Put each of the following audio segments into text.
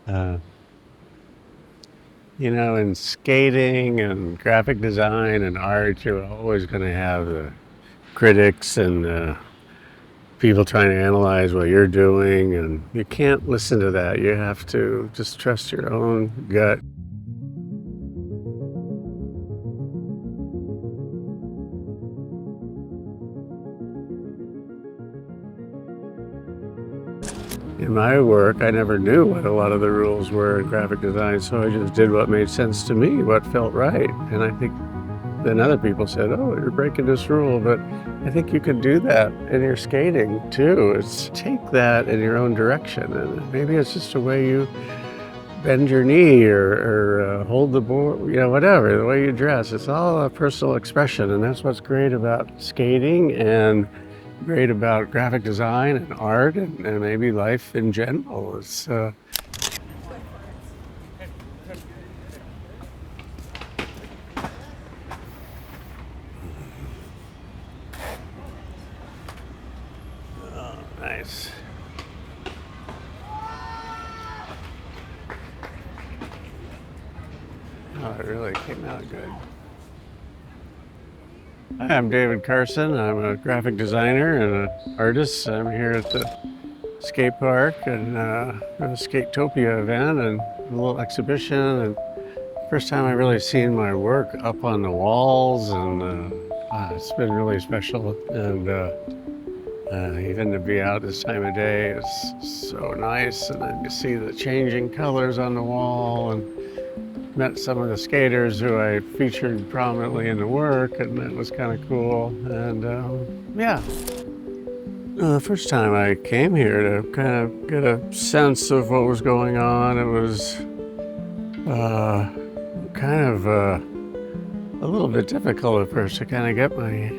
Uh, in skating and graphic design and art, you're always going to have the critics and people trying to analyze what you're doing, and you can't listen to that. You have to just trust your own gut. In my work, I never knew what a lot of the rules were in graphic design, so I just did what made sense to me, what felt right. And I think then other people said, "Oh, you're breaking this rule," but I think you can do that in your skating too. It's take that in your own direction, and maybe it's just a way you bend your knee or hold the board, whatever, the way you dress. It's all a personal expression, and that's what's great about skating and great about graphic design and art and maybe life in general. It's nice. Oh, it really came out good. Hi, I'm David Carson. I'm a graphic designer and an artist. I'm here at the skate park and a Skatopia event and a little exhibition. And first time I really seen my work up on the walls, and it's been really special. And even to be out this time of day is so nice. And then you see the changing colors on the wall, and met some of the skaters who I featured prominently in the work, and that was kind of cool. And yeah, the first time I came here to kind of get a sense of what was going on, it was kind of a little bit difficult at first to kind of get my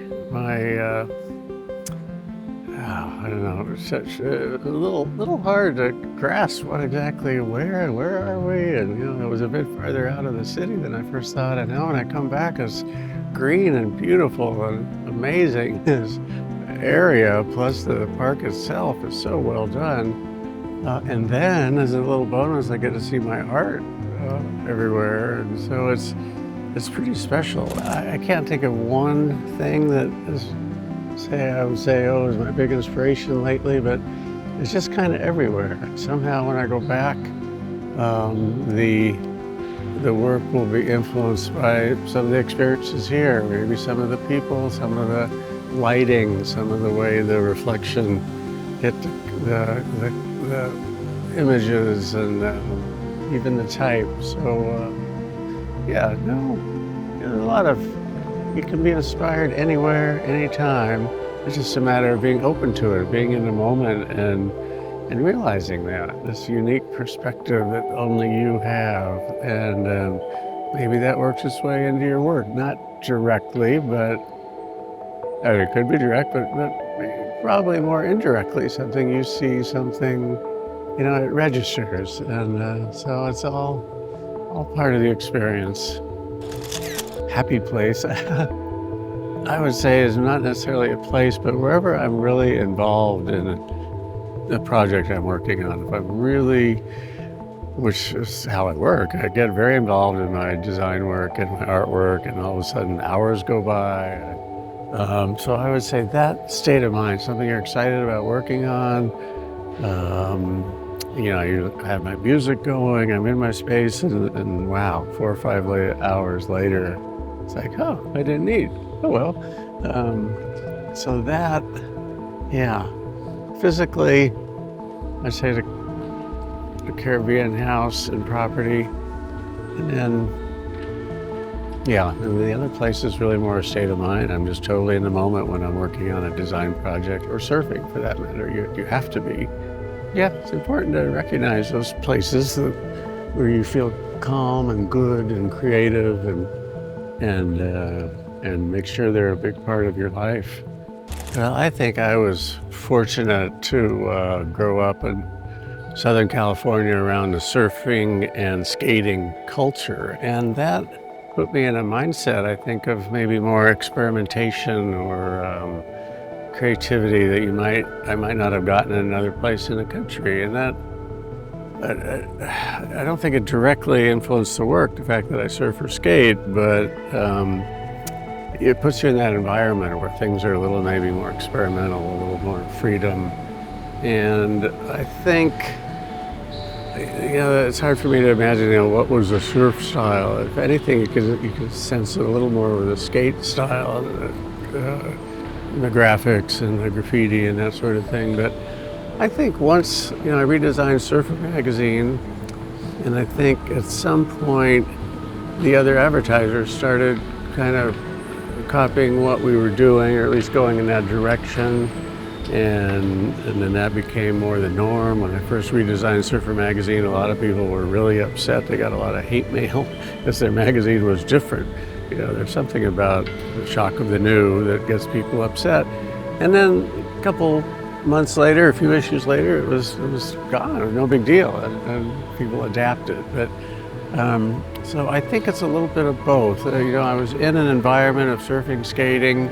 I don't know, such a little hard to grasp where are we? And it was a bit farther out of the city than I first thought. And now when I come back, it's green and beautiful and amazing. This area, plus the park itself, is so well done. And then, as a little bonus, I get to see my art everywhere, and so it's pretty special. I can't think of one thing that is. I would say, is my big inspiration lately, but it's just kind of everywhere. Somehow when I go back, the work will be influenced by some of the experiences here, maybe some of the people, some of the lighting, some of the way the reflection hit the images, and even the type. So yeah, no, there's a lot of. You can be inspired anywhere, anytime. It's just a matter of being open to it, being in the moment, and realizing that this unique perspective that only you have, and maybe that works its way into your work. Not directly, but it could be direct, but probably more indirectly. Something you see, something it registers, and so it's all part of the experience. Happy place, I would say, is not necessarily a place, but wherever I'm really involved in a project I'm working on. If I'm really, which is how I work, I get very involved in my design work and my artwork, and all of a sudden hours go by. So I would say that state of mind, something you're excited about working on. You have my music going, I'm in my space, and wow, 4 or 5 hours later, it's like, oh, I didn't eat. Oh well. So that, yeah, physically, I'd say the Caribbean house and property, and then, yeah, and the other place is really more a state of mind. I'm just totally in the moment when I'm working on a design project, or surfing for that matter. You have to be. Yeah, it's important to recognize those places where you feel calm and good and creative, and make sure they're a big part of your life. Well, I think I was fortunate to grow up in Southern California around the surfing and skating culture, and that put me in a mindset, I think, of maybe more experimentation or creativity that I might not have gotten in another place in the country, and I don't think it directly influenced the work, the fact that I surf or skate, but it puts you in that environment where things are a little maybe more experimental, a little more freedom. And I think, it's hard for me to imagine, what was the surf style. If anything, you could sense it a little more with the skate style, the graphics and the graffiti and that sort of thing. But I think once, I redesigned Surfer magazine, and I think at some point the other advertisers started kind of copying what we were doing, or at least going in that direction. And then that became more the norm. When I first redesigned Surfer magazine, a lot of people were really upset. They got a lot of hate mail because their magazine was different. There's something about the shock of the new that gets people upset. And then a couple months later, a few issues later, it was gone, no big deal, and people adapted. But so I think it's a little bit of both. I was in an environment of surfing, skating,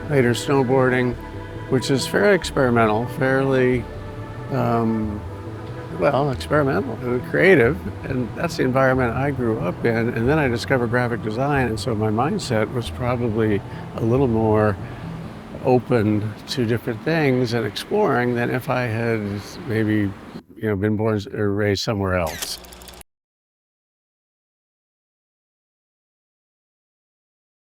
later snowboarding, which is fairly experimental, fairly, experimental and creative. And that's the environment I grew up in. And then I discovered graphic design. And so my mindset was probably a little more open to different things and exploring than if I had maybe, been born or raised somewhere else.